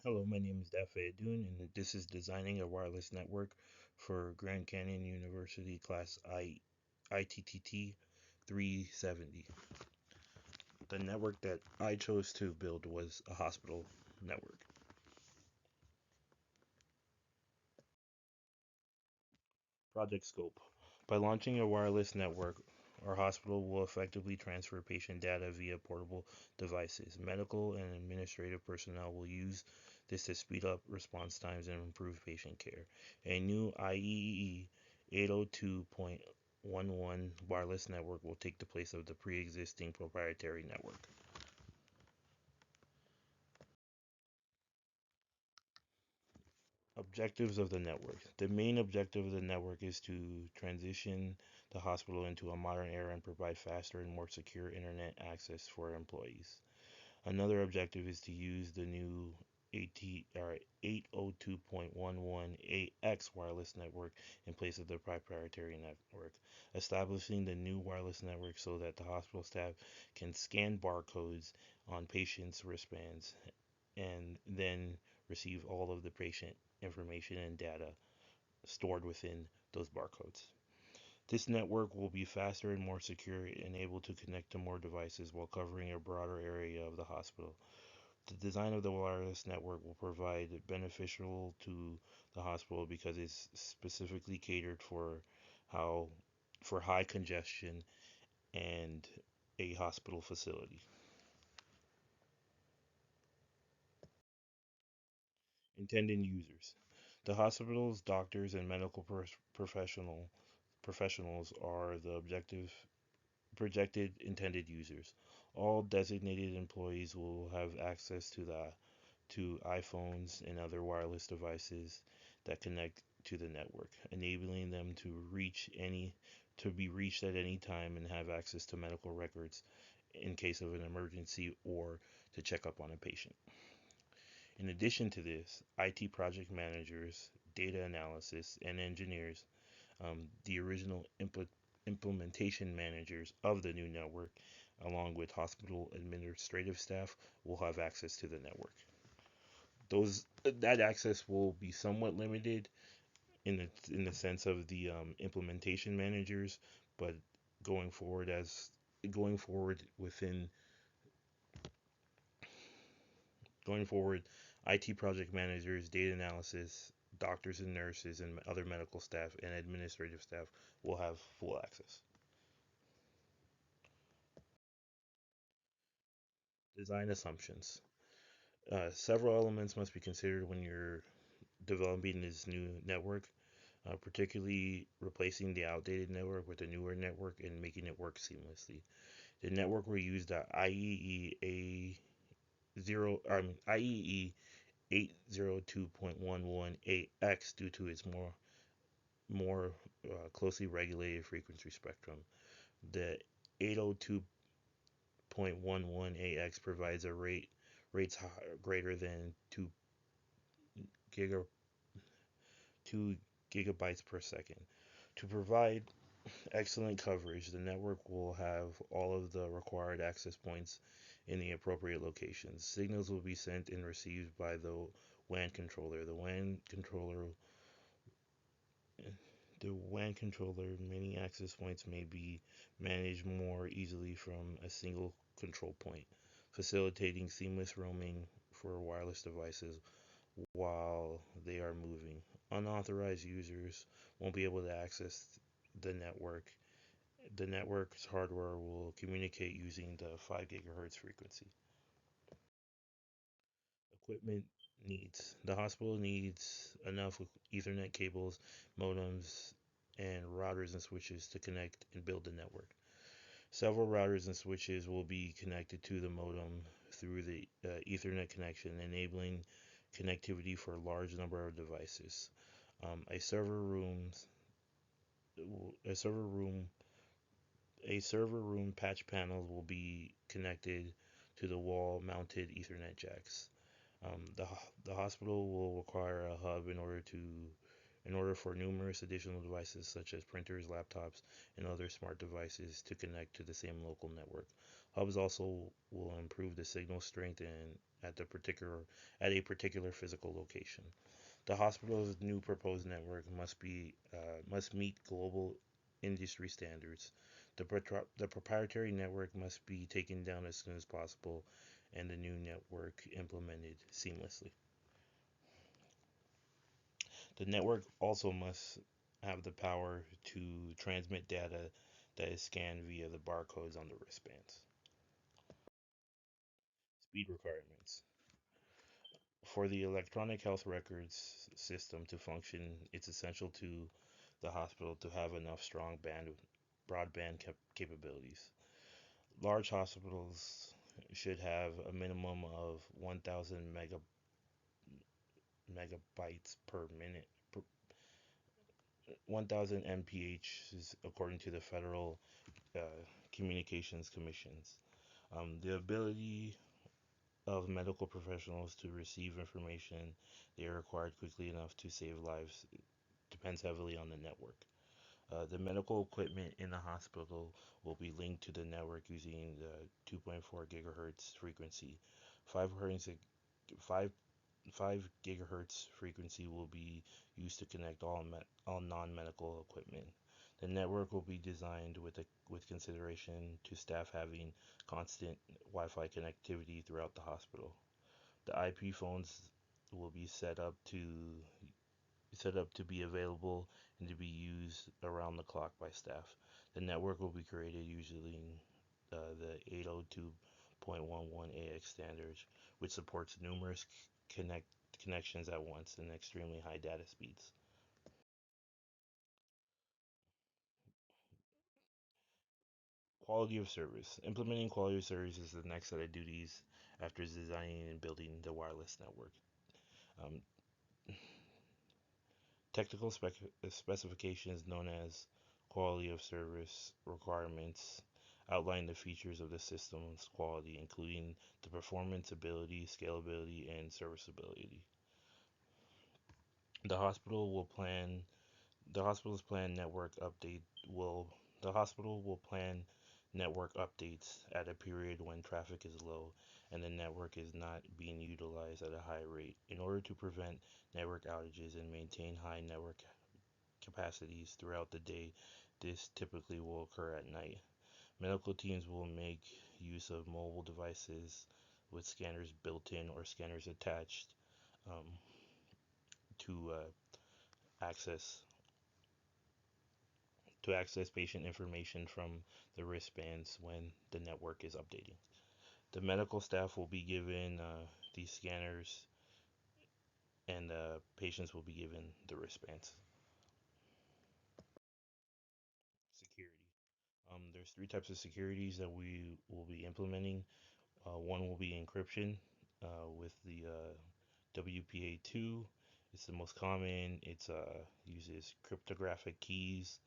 Hello, my name is dadun, and this is Designing a Wireless Network for Grand Canyon University Class ITTT 370. The network that I chose to build was a hospital network. Project Scope. By launching a wireless network, our hospital will effectively transfer patient data via portable devices. Medical and administrative personnel will use this to speed up response times and improve patient care. A new IEEE 802.11 wireless network will take the place of the pre existing proprietary network. Objectives of the network. The main objective of the network is to transition the hospital into a modern era and provide faster and more secure internet access for employees. Another objective is to use the new 802.11ax wireless network in place of the proprietary network, establishing the new wireless network so that the hospital staff can scan barcodes on patients' wristbands and then receive all of the patient information and data stored within those barcodes. This network will be faster and more secure and able to connect to more devices while covering a broader area of the hospital. The design of the wireless network will provide beneficial to the hospital because it's specifically catered how for high congestion and a hospital facility. Intended users. The hospital's doctors and medical professionals are the objective projected intended users. All designated employees will have access to iPhones and other wireless devices that connect to the network, enabling them to be reached at any time and have access to medical records in case of an emergency or to check up on a patient. In addition to this, IT project managers, data analysis, and engineers, the original implementation managers of the new network, along with hospital administrative staff, will have access to the network. That access will be somewhat limited in the sense of the implementation managers, but going forward as going forward within going forward, IT project managers, data analysis, doctors and nurses, and other medical staff and administrative staff will have full access. Design assumptions. Several elements must be considered when you're developing this new network, particularly replacing the outdated network with a newer network and making it work seamlessly. The network will use the IEEE 802.11ax due to its more closely regulated frequency spectrum. The 802.11ax provides a rates greater than giga, 2 gigabytes per second. To provide excellent coverage, the network will have all of the required access points in the appropriate locations. Signals will be sent and received by the WAN controller. The WAN controller, many access points may be managed more easily from a single control point, facilitating seamless roaming for wireless devices while they are moving. Unauthorized users won't be able to access the network. The network's hardware will communicate using the 5 gigahertz frequency. Equipment needs. The hospital needs enough Ethernet cables, modems, and routers and switches to connect and build the network. Several routers and switches will be connected to the modem through the Ethernet connection, enabling connectivity for a large number of devices. Um, a server room, a server room, a server room patch panel will be connected to the wall-mounted Ethernet jacks. The hospital will require a hub in order for numerous additional devices such as printers, laptops, and other smart devices to connect to the same local network. Hubs also will improve the signal strength and at a particular physical location. The hospital's new proposed network must meet global industry standards. The proprietary network must be taken down as soon as possible, and the new network implemented seamlessly. The network also must have the power to transmit data that is scanned via the barcodes on the wristbands. Speed requirements. For the electronic health records system to function, it's essential to the hospital to have enough strong broadband capabilities. Large hospitals should have a minimum of 1,000 megabytes per minute, 1,000 mph, according to the Federal uh, Communications Commissions. The ability of medical professionals to receive information they are required quickly enough to save lives depends heavily on the network. The medical equipment in the hospital will be linked to the network using the 2.4 gigahertz frequency. 5 hertz, 5, 5 gigahertz frequency will be used to connect all non-medical equipment. The network will be designed with consideration to staff having constant Wi-Fi connectivity throughout the hospital. The IP phones will be set up to be available and to be used around the clock by staff. The network will be created using the 802.11ax standards, which supports numerous connect connections at once and extremely high data speeds. Quality of service. Implementing quality of service is the next set of duties after designing and building the wireless network. Um, Technical specifications known as quality of service requirements outline the features of the system's quality, including the performance, ability, scalability, and serviceability. The hospital will plan the hospital's plan network update will the hospital will plan network updates at a period when traffic is low and the network is not being utilized at a high rate in order to prevent network outages and maintain high network capacities throughout the day. This typically will occur at night. Medical teams will make use of mobile devices with scanners built in or scanners attached um, to access access patient information from the wristbands when the network is updating. The medical staff will be given these scanners, and patients will be given the wristbands. Security. There's three types of securities that we will be implementing. One will be encryption with the WPA2. It's the most common. It uses cryptographic keys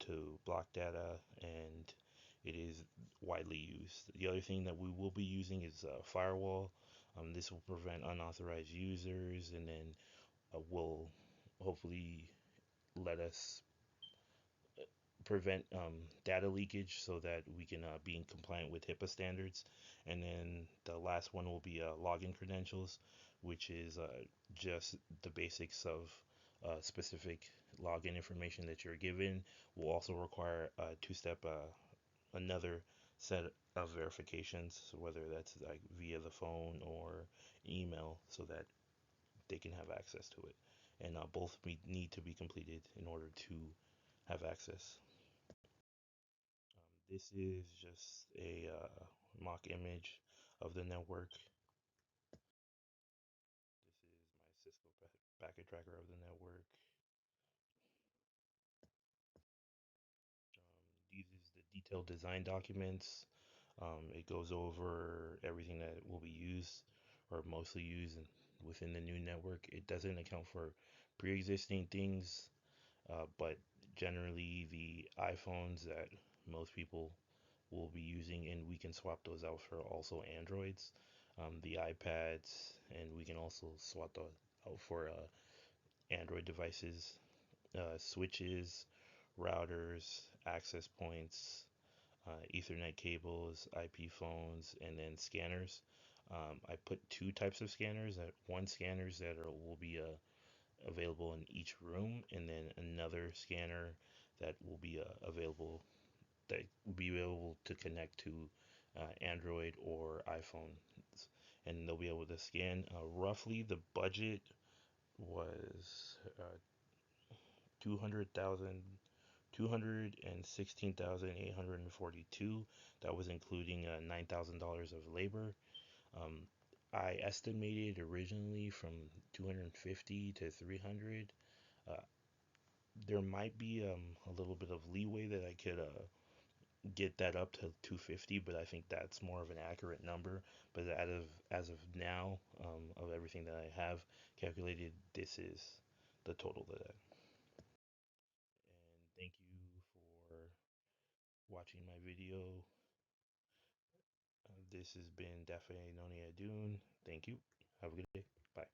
to block data, and it is widely used. The other thing that we will be using is firewall. This will prevent unauthorized users, and then will hopefully let us prevent data leakage so that we can be in compliant with HIPAA standards. And then the last one will be login credentials, which is just the basics of specific login information that you're given. Will also require a two-step, another set of verifications, so whether that's like via the phone or email, so that they can have access to it. And both need to be completed in order to have access. This is just a mock image of the network. This is my Cisco packet tracker of the network. These is the detailed design documents. It goes over everything that will be used or mostly used within the new network. It doesn't account for pre-existing things, but generally the iPhones that most people will be using, and we can swap those out for also Androids, the iPads, and we can also swap those out for Android devices, switches, routers, access points, Ethernet cables, IP phones, and then scanners. I put two types of scanners. One scanners that will be available in each room, and then another scanner that will be available that will be able to connect to Android or iPhone, and they'll be able to scan. Roughly, the budget was 200,000, 216,842. That was including $9,000 of labor. Um, I estimated originally from 250 to 300. Uh, there might be a little bit of leeway that I could get that up to 250, but I think that's more of an accurate number. But as of now, of everything that I have calculated, this is the total that I. And thank you for watching my video. This has been Dafe Noni Adun. Thank you. Have a good day. Bye.